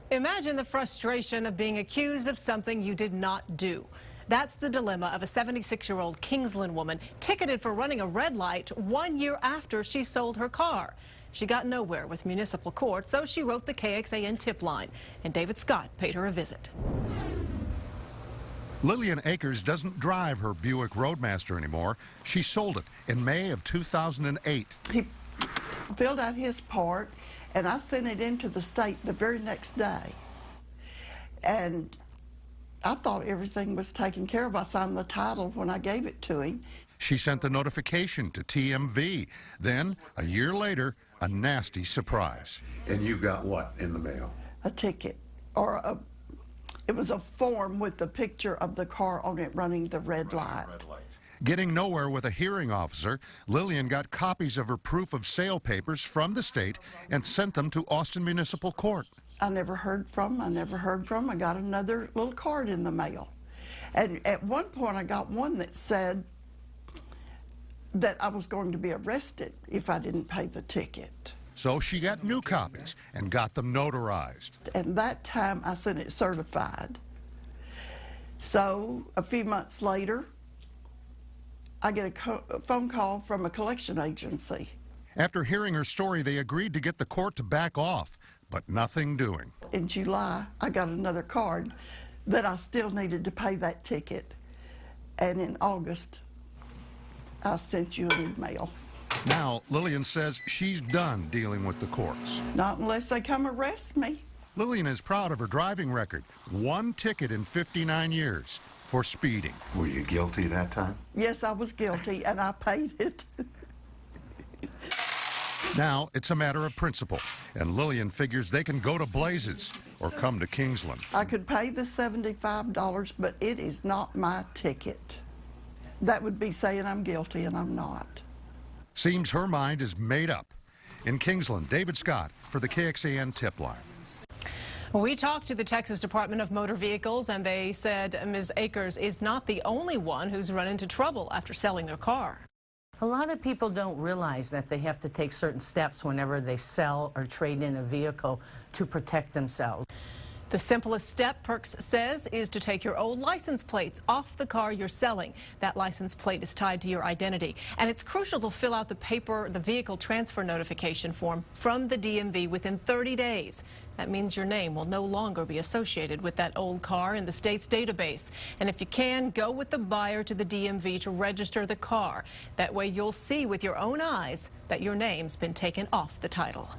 Imagine the frustration of being accused of something you did not do. That's the dilemma of a 76-year-old Kingsland woman ticketed for running a red light 1 year after she sold her car. She got nowhere with municipal court, so she wrote the KXAN tip line, and David Scott paid her a visit. Lillian Akers doesn't drive her Buick Roadmaster anymore. She sold it in May of 2008. He filled out his part, and I sent it into the state the very next day. And I thought everything was taken care of. I signed the title when I gave it to him. She sent the notification to TMV. Then, a year later, a nasty surprise. And you got what in the mail? A ticket, or it was a form with the picture of the car on it running the red light. Getting nowhere with a hearing officer, Lillian got copies of her proof of sale papers from the state and sent them to Austin Municipal Court. I never heard from him. I got another little card in the mail. And at one point I got one that said that I was going to be arrested if I didn't pay the ticket. So she got new copies and got them notarized. And that time I sent it certified. So a few months later, I get a phone call from a collection agency. After hearing her story, they agreed to get the court to back off, but nothing doing. In July, I got another card that I still needed to pay that ticket. And in August, I sent you an email. Now, Lillian says she's done dealing with the courts. Not unless they come arrest me. Lillian is proud of her driving record. 1 ticket in 59 years for speeding. Were you guilty that time? Yes, I was guilty, and I paid it. Now, it's a matter of principle, and Lillian figures they can go to Blazes or come to Kingsland. I could pay the $75, but it is not my ticket. That would be saying I'm guilty, and I'm not. Seems her mind is made up. In Kingsland, David Scott for the KXAN tip line. We talked to the Texas Department of Motor Vehicles, and they said Ms. Akers is not the only one who's run into trouble after selling their car. A lot of people don't realize that they have to take certain steps whenever they sell or trade in a vehicle to protect themselves. The simplest step, Perks says, is to take your old license plates off the car you're selling. That license plate is tied to your identity. And it's crucial to fill out the vehicle transfer notification form from the DMV within 30 days. That means your name will no longer be associated with that old car in the state's database. And if you can, go with the buyer to the DMV to register the car. That way you'll see with your own eyes that your name's been taken off the title.